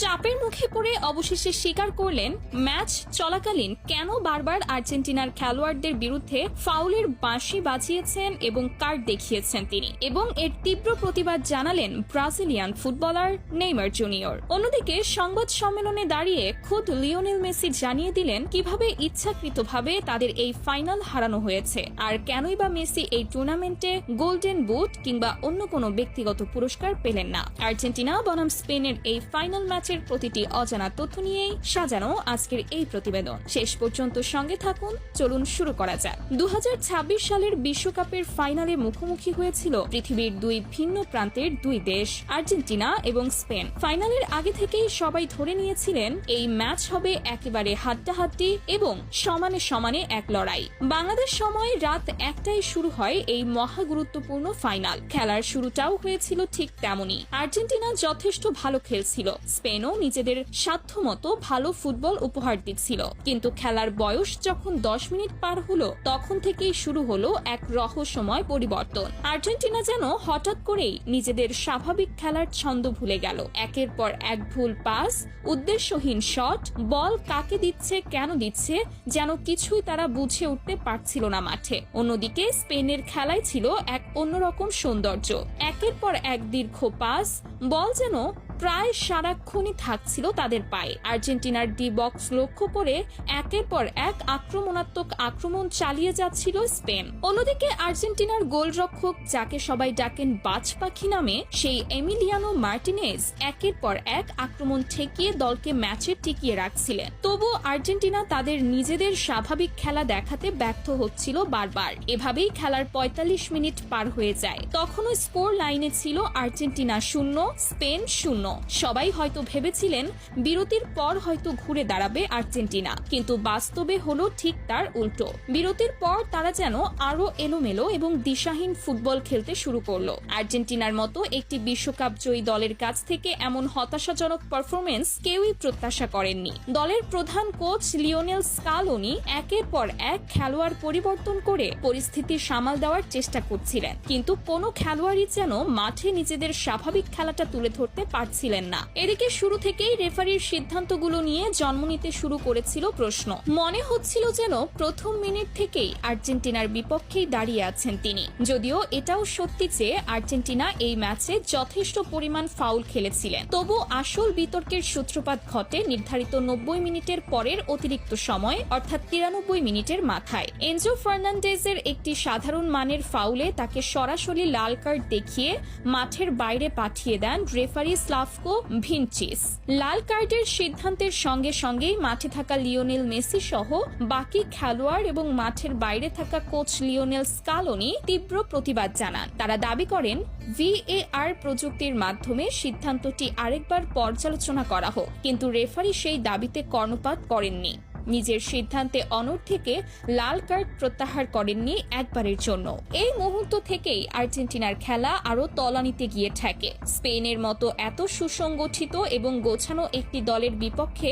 চাপের মুখে পড়ে অবশেষে স্বীকার করলেন ম্যাচ চলাকালীন কেন বারবার আর্জেন্টিনার খেলোয়াড়দের বিরুদ্ধে ফাউলের বাঁশি বাজিয়েছেন এবং কার্ড দেখিয়েছেন তিনি, এবং এর তীব্র প্রতিবাদ জানালেন ব্রাজিলিয়ান ফুটবলার নেইমার জুনিয়র। অন্যদিকে সংবাদ সম্মেলনে দাঁড়িয়ে খোদ লিওনেল মেসি জানিয়ে দিলেন কিভাবে ইচ্ছাকৃতভাবে তাদের এই ফাইনাল হারানো হয়েছে, আর কেনই বা মেসি এই টুর্নামেন্টে গোল্ডেন বুট কিংবা অন্য কোনো ব্যক্তিগত পুরস্কার পেলেন না। আর্জেন্টিনা বনাম স্পেনের এই ফাইনাল ম্যাচের প্রতিটি অজানা তথ্য নিয়েই সাজানো আজকের এই প্রতিবেদন। শেষ পর্যন্ত সঙ্গে থাকুন, চলুন শুরু করা যাক। 2026 সালের বিশ্বকাপের ফাইনালে মুখোমুখি হয়েছিল পৃথিবীর দুই ভিন্ন প্রান্তের দুই দেশ, আর্জেন্টিনা এবং স্পেন। ফাইনালের আগে থেকেই সবাই ধরে নিয়েছিলেন এই ম্যাচ হবে একেবারে হাড্ডাহাড্ডি এবং সমানে সমানে এক লড়াই। বাংলাদেশ সময় রাত 1টায় শুরু হয় এই মহা গুরুত্বপূর্ণ ফাইনাল। খেলার শুরুটাও হয়েছিল ঠিক তেমনই। আর্জেন্টিনা যথেষ্ট ভালো খেলছিল, স্পেনও নিজেদের সাধ্যমতো ভালো ফুটবল উপহার দিচ্ছিল, কিন্তু খেলার বয়স যখন 10 মিনিট পার হলো তখন থেকেই শুরু হলো এক রহস্যময় পরিবর্তন। আর্জেন্টিনা যেন হঠাৎ করেই নিজেদের স্বাভাবিক খেলার ছন্দ ভুলে গেল। একের পর এক ভুল পাস, উদ্দেশ্যহীন শট, বল কাকে দিচ্ছে কেন দিচ্ছে যেন কিছুই তারা বুঝে উঠতে পারছিল না মাঠে। অন্যদিকে স্পেনের খেলায় ছিল এক অন্যরকম সৌন্দর্য। একের পর এক দীর্ঘ পাস, বল যেন প্রায় সারাক্ষণই থাকছিল তাদের পায়ে। আর্জেন্টিনার ডি বক্স লক্ষ্য করে একের পর এক আক্রমণাত্মক আক্রমণ চালিয়ে যাচ্ছিল স্পেন। অন্যদিকে আর্জেন্টিনার গোলরক্ষক, যাকে সবাই ডাকেন বাজ পাখি নামে, সেই এমিলিয়ানো মার্টিনেজ একের পর এক আক্রমণ ঠেকিয়ে দলকে ম্যাচে টিকিয়ে রাখছিলেন। তবু আর্জেন্টিনা তাদের নিজেদের স্বাভাবিক খেলা দেখাতে ব্যর্থ হচ্ছিল বারবার। এভাবেই খেলার 45 মিনিট পার হয়ে যায়। তখনও স্কোর লাইনে ছিল আর্জেন্টিনা 0, স্পেন 0। সবাই হয়তো ভেবেছিলেন বিরতির পর হয়তো ঘুরে দাঁড়াবে আর্জেন্টিনা, কিন্তু বাস্তবে হলো ঠিক তার উল্টো। বিরতির পর তারা যেন আরো এলোমেলো এবং দিশাহীন ফুটবল খেলতে শুরু করলো। আর্জেন্টিনার মতো একটি বিশ্বকাপ জয়ী দলের কাছ থেকে এমন হতাশাজনক পারফরমেন্স কেউই প্রত্যাশা করেননি। দলের প্রধান কোচ লিওনেল স্কালোনি একের পর এক খেলোয়াড় পরিবর্তন করে পরিস্থিতি সামাল দেওয়ার চেষ্টা করছিলেন, কিন্তু কোনো খেলোয়াড়ই যেন মাঠে নিজেদের স্বাভাবিক খেলাটা তুলে ধরতে পারছিলেন না। এদিকে শুরু থেকেই রেফারির সিদ্ধান্তগুলো নিয়ে জন্ম নিতে শুরু করেছিল প্রশ্ন। মনে হচ্ছিল যেন প্রথম মিনিট থেকেই আর্জেন্টিনার বিপক্ষেই দাঁড়িয়ে আছেন তিনি। যদিও এটাও সত্যি যে আর্জেন্টিনা এই ম্যাচে যথেষ্ট পরিমাণ ফাউল খেলেছিলেন, তবু আসল বিতর্কের সূত্রপাত ঘটে নির্ধারিত 90 মিনিটের পরের অতিরিক্ত সময়, অর্থাৎ 93 মিনিটের মাথায়। এনজো ফার্নান্ডেজের একটি সাধারণ মানের ফাউলে তাকে সরাসরি লাল কার্ড দেখিয়ে মাঠের বাইরে পাঠিয়ে দেন রেফারি স্লাভকো ভিনচিচ। লাল কার্ডের সিদ্ধান্তের সঙ্গে সঙ্গেই মাঠে থাকা লিওনেল মেসি সহ বাকি খেলোয়াড় এবং মাঠের বাইরে থাকা কোচ লিওনেল স্কালোনি তীব্র প্রতিবাদ জানান। তারা দাবি করেন VAR প্রযুক্তির মাধ্যমে সিদ্ধান্তটি আরেকবার পর্যালোচনা করা হোক, কিন্তু রেফারি সেই দাবিতে কর্ণপাত করেননি। নিজের সিদ্ধান্তে অনড় থেকে লাল কার্ড প্রত্যাহার করেননি একবারের জন্য। এই মুহূর্ত থেকেই আর্জেন্টিনার খেলা আরো তলানিতে গিয়ে ঠেকে। স্পেনের মতো এত সুসংগঠিত এবং গোছানো একটি দলের বিপক্ষে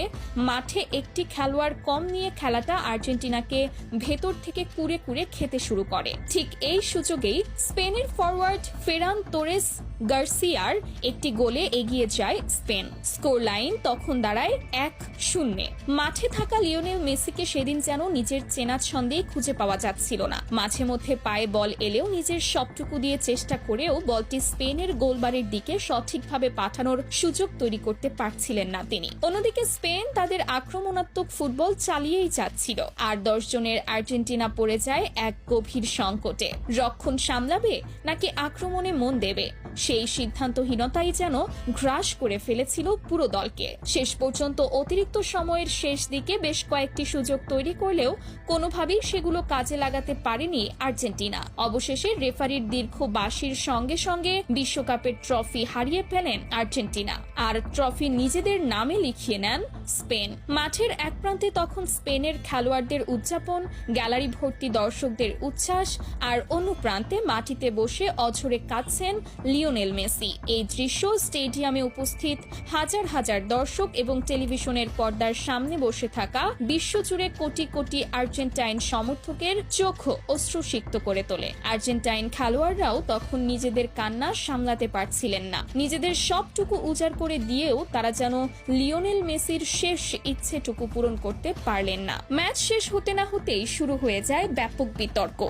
মাঠে একটি খেলোয়াড় কম নিয়ে খেলাটা আর্জেন্টিনাকে ভেতর থেকে কুড়ে কুড়ে খেতে শুরু করে। ঠিক এই সুযোগেই স্পেনের ফরওয়ার্ড ফেরান তোরেস গার্সিয়ার একটি গোলে এগিয়ে যায় স্পেন। স্কোর লাইন তখন দাঁড়ায় 1-0। মাঠে থাকা লিওনেল মেসিকে সেদিন যেন নিজের চেনা ছন্দেই খুঁজে পাওয়া যাচ্ছিল না। মাঝে মধ্যে পায়ে বল এলেও নিজের সবটুকু দিয়ে চেষ্টা করেও বলটি স্পেনের গোলবারের দিকে সঠিকভাবে পাঠানোর সুযোগ তৈরি করতে পারছিলেন না তিনি। অন্যদিকে স্পেন তাদের আক্রমণাত্মক ফুটবল চালিয়েই যাচ্ছিল, আর 10 জনের আর্জেন্টিনা পড়ে যায় এক গভীর সংকটে। রক্ষণ সামলাবে নাকি আক্রমণে মন দেবে, সেই সিদ্ধান্তহীনতাই যেন গ্রাস করে ফেলেছিল পুরো দলকে। শেষ পর্যন্ত অতিরিক্ত সময়ের শেষ দিকে বেশ কয়েকটি সুযোগ তৈরি করলেও কোনোভাবেই সেগুলো কাজে লাগাতে পারেনি আর্জেন্টিনা। অবশেষে রেফারির দীর্ঘ বাঁশির সঙ্গে সঙ্গে বিশ্বকাপের ট্রফি হারিয়ে ফেলেন আর্জেন্টিনা, আর ট্রফি নিজেদের নামে লিখিয়ে নেন স্পেন। মাঠের এক প্রান্তে তখন স্পেনের খেলোয়াড়দের উদযাপন, গ্যালারি ভর্তি দর্শকদের উচ্ছ্বাস, আর অন্য প্রান্তে মাটিতে বসে অঝরে কাঁদছেন লিওনেল মেসি। এই দৃশ্য স্টেডিয়ামে উপস্থিত হাজার হাজার দর্শক এবং টেলিভিশনের পর্দার সামনে বসে থাকা বিশ্বজুড়ে কোটি কোটি আর্জেন্টাইন সমর্থকের চোখ অশ্রুসিক্ত করে তোলে। আর্জেন্টাইন খেলোয়াড়রাও তখন নিজেদের কান্না সামলাতে পারছিলেন না। নিজেদের সবটুকু উজাড় করে দিয়েও তারা যেন লিওনেল মেসির শেষ ইচ্ছেটুকু পূরণ করতে পারলেন না। ম্যাচ শেষ হতে না হতেই শুরু হয়ে যায় ব্যাপক বিতর্ক।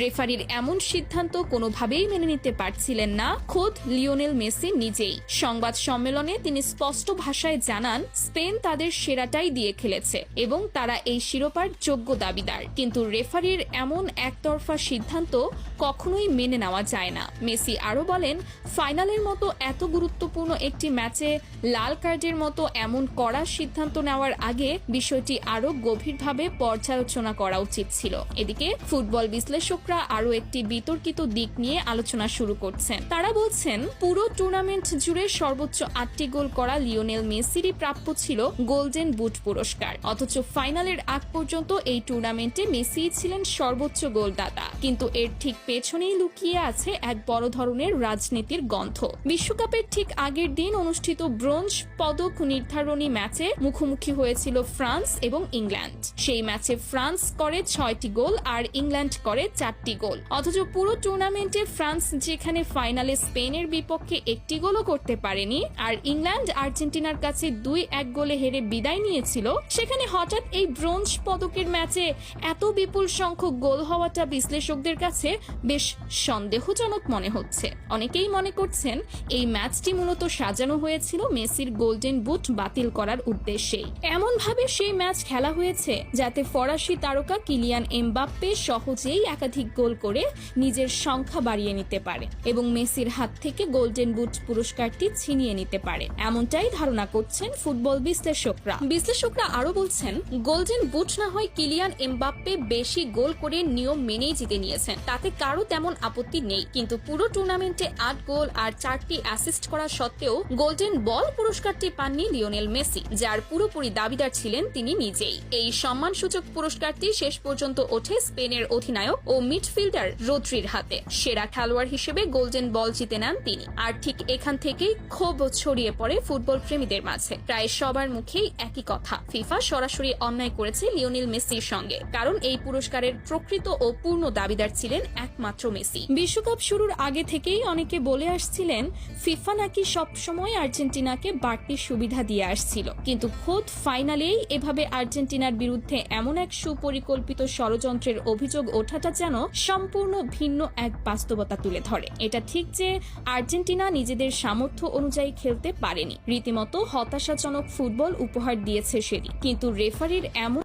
রেফারির এমন সিদ্ধান্ত কোনোভাবেই মেনে নিতে পারছিলেন না খোদ লিওনেল মেসি নিজেই। সংবাদ সম্মেলনে তিনি স্পষ্ট ভাষায় জানান, স্পেন তাদের সেরাটাই দিয়ে খেলেছে এবং তারা এই শিরোপার যোগ্য দাবিদার। কিন্তু রেফারির এমন একতরফা সিদ্ধান্ত কখনোই মেনে নেওয়া যায় না। মেসি আরও বলেন, ফাইনালের মতো এত গুরুত্বপূর্ণ একটি ম্যাচে লাল কার্ডের মতো এমন কড়া সিদ্ধান্ত নেওয়ার আগে বিষয়টি আরও গভীরভাবে পর্যালোচনা করা উচিত ছিল। এদিকে ফুটবল বিশ্লেষকরা আরও একটি বিতর্কিত দিক নিয়ে আলোচনা শুরু করছেন। তারা বলছেন, পুরো টুর্নামেন্ট জুড়ে সর্বোচ্চ 8টি গোল করা লিওনেল মেসিরই প্রাপ্য ছিল গোল্ডেন বুট পুরস্কার। অথচ ফাইনালের আগ পর্যন্ত এই টুর্নামেন্টে মেসি ছিলেন সর্বোচ্চ গোলদাতা। কিন্তু এর ঠিক পেছনেই লুকিয়ে আছে এক বড় ধরনের রাজনীতির গন্ধ। বিশ্বকাপের ঠিক আগের দিন অনুষ্ঠিত ব্রোঞ্জ পদক নির্ধারণী ম্যাচে মুখোমুখি হয়েছিল ফ্রান্স এবং ইংল্যান্ড। সেই ম্যাচে ফ্রান্স করে 6টি গোল আর ইংল্যান্ড করে 4টি গোল। অথচ পুরো টুর্নামেন্টে ফ্রান্স যেখানে ফাইনালে স্পেনের বিপক্ষে একটি গোলও করতে পারেনি আর ইংল্যান্ড আর্জেন্টিনার কাছে 2-1 গোলে হেরে বিদায় নিয়েছিল, সেখানে হঠাৎ এই ব্রোঞ্জ পদকের ম্যাচে এত বিপুল সংখ্যক গোল হওয়াটা বিশ্লেষকদের কাছে বেশ সন্দেহজনক মনে হচ্ছে। অনেকেই মনে করছেন এই ম্যাচটি মূলত সাজানো হয়েছিল মেসির গোল্ডেন বুট বাতিল করার উদ্দেশ্যে। এমন ভাবে সেই ম্যাচ খেলা হয়েছে যাতে ফরাসি তারকা কিলিয়ান এমবাপ্পে সহজেই একাধিক গোল করে নিজের সংখ্যা বাড়িয়ে নিতে পারে এবং মেসির হাত থেকে গোল্ডেন বুট পুরস্কারটি ছিনিয়ে নিতে পারে, এমনটাই ধারণা করছেন ফুটবল বিশ্লেষকরা আরো বলছেন, গোল্ডেন বুট না হয় কিলিয়ান এমবাপ্পে বেশি গোল করে নিয়ম মেনেই জিতে নিয়েছেন, তাতে কারো তেমন আপত্তি নেই। কিন্তু পুরো টুর্নামেন্টে 8 গোল আর 4টি অ্যাসিস্ট করা সত্ত্বেও গোল্ডেন বল পুরস্কারটি পাননি লিওনেল মেসি, যার পুরোপুরি দাবিদার ছিলেন তিনি নিজেই। এই সম্মানসূচক পুরস্কারটি শেষ পর্যন্ত ওঠে স্পেনের অধিনায়ক ও মিডফিল্ডার রদ্রির হাতে। সেরা খেলোয়াড় হিসেবে গোল্ডেন বল জিতে নেন তিনি। আর ঠিক এখান থেকেই ক্ষোভ ছড়িয়ে পড়ে ফুটবল প্রেমীদের মাঝে। প্রায় সবার মুখেই একই কথা, ফিফা সরাসরি অন্যায় করেছে লিওনেল মেসির সঙ্গে, কারণ এই পুরস্কারের প্রকৃত ও পূর্ণ দাবিদার ছিলেন একমাত্র মেসি। বিশ্বকাপ শুরুর আগে থেকেই অনেকে বলে আসছিলেন ফিফা নাকি সবসময় আর্জেন্টিনাকে বাড়তি সুবিধা দিয়ে আসছিল, কিন্তু খোদ ফাইনালেই এভাবে আর্জেন্টিনার বিরুদ্ধে এমন এক সুপরিকল্পিত ষড়যন্ত্রের অভিযোগ ওঠাটা যেন সম্পূর্ণ ভিন্ন এক বাস্তবতা তুলে ধরে। এটা ঠিক যে আর্জেন্টিনা নিজেদের সামর্থ্য অনুযায়ী খেলতে পারেনি, রীতিমতো হতাশাজনক ফুটবল উপহার দিয়েছে সেটি, কিন্তু রেফারির এমন